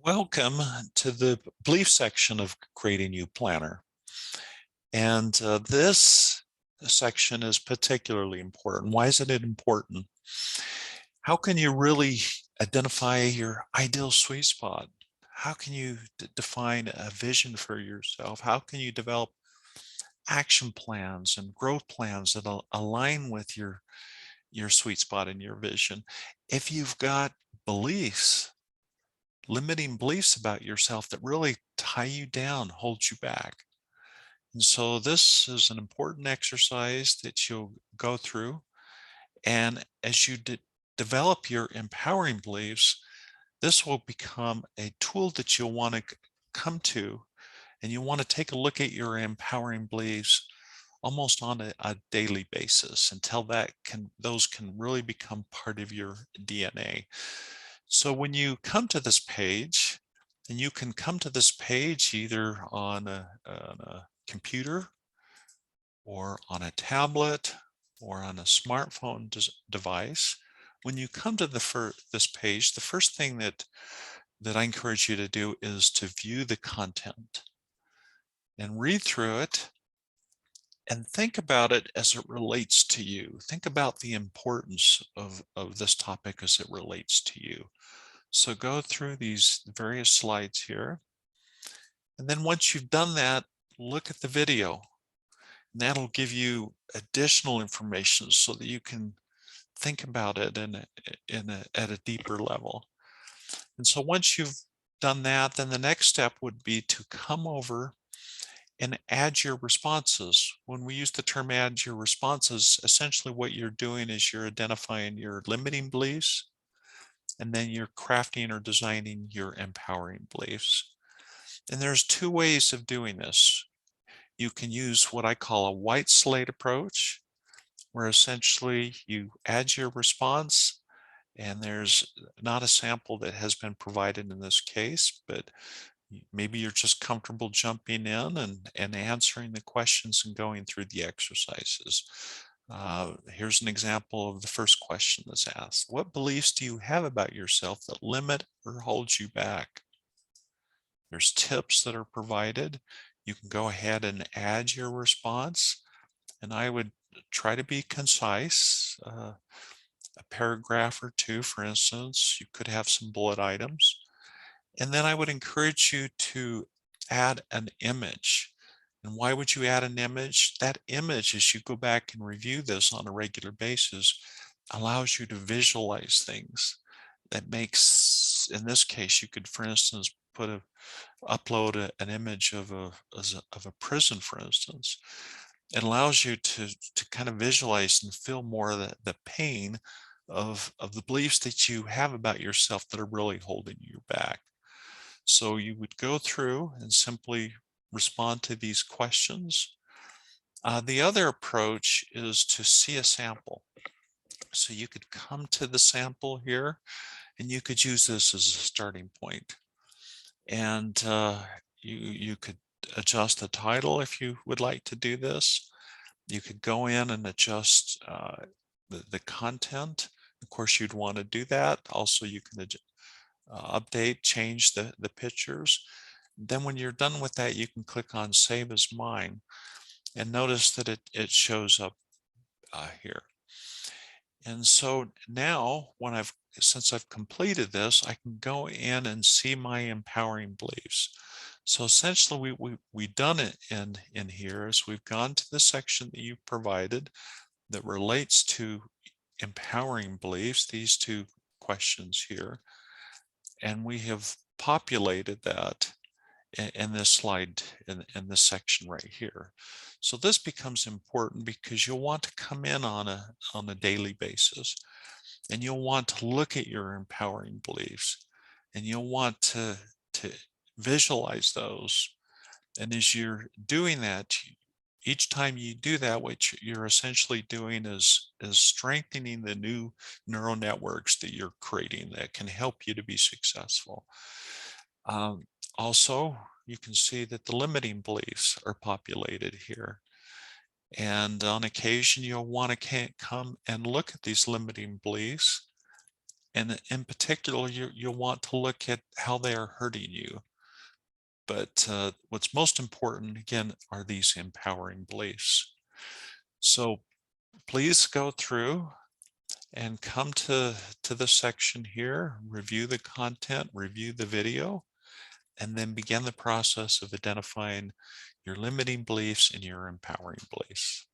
Welcome to the belief section of Creating You Planner. And this section is particularly important. Why is it important? How can you really identify your ideal sweet spot? How can you define a vision for yourself? How can you develop action plans and growth plans that align with your sweet spot and your vision? If you've got beliefs, limiting beliefs about yourself that really tie you down, hold you back. And so this is an important exercise that you'll go through. And as you develop your empowering beliefs, this will become a tool that you'll want to come to, and you want to take a look at your empowering beliefs almost on a daily basis until those can really become part of your DNA. So when you come to this page, and you can come to this page either on a computer or on a tablet or on a smartphone device. When you come to this page, the first thing that I encourage you to do is to view the content and read through it and think about it as it relates to you. Think about the importance of this topic as it relates to you. So go through these various slides here. And then once you've done that, look at the video. And that'll give you additional information so that you can think about it at a deeper level. And so once you've done that, then the next step would be to come over and add your responses. When we use the term add your responses, essentially what you're doing is you're identifying your limiting beliefs, and then you're crafting or designing your empowering beliefs. And there's two ways of doing this. You can use what I call a white slate approach, where essentially you add your response, and there's not a sample that has been provided in this case, but maybe you're just comfortable jumping in and answering the questions and going through the exercises. Here's an example of the first question that's asked. What beliefs do you have about yourself that limit or hold you back? There's tips that are provided. You can go ahead and add your response, and I would try to be concise. A paragraph or two, for instance. You could have some bullet items. And then I would encourage you to add an image. And why would you add an image? That image, as you go back and review this on a regular basis, allows you to visualize things. That makes, in this case, you could, for instance, upload an image of a prison, for instance. It allows you to kind of visualize and feel more of the pain of the beliefs that you have about yourself that are really holding you back. So you would go through and simply respond to these questions. The other approach is to see a sample. So you could come to the sample here, and you could use this as a starting point. And you could adjust the title if you would like to do this. You could go in and adjust the content. Of course, you'd want to do that. Also, you can update, change the pictures. Then when you're done with that, you can click on Save as Mine, and notice that it shows up here. And so now, since I've completed this, I can go in and see my empowering beliefs. So essentially, we've done it in here is we've gone to the section that you provided that relates to empowering beliefs, these two questions here, and we have populated that in this slide, in this section right here. So this becomes important because you'll want to come in on a daily basis, and you'll want to look at your empowering beliefs, and you'll want to visualize those. And as you're doing that, each time you do that, what you're essentially doing is strengthening the new neural networks that you're creating that can help you to be successful. Also, you can see that the limiting beliefs are populated here. And on occasion, you'll want to come and look at these limiting beliefs And in particular, you'll want to look at how they are hurting you. But what's most important, again, are these empowering beliefs. So please go through and come to the section here, review the content, review the video, and then begin the process of identifying your limiting beliefs and your empowering beliefs.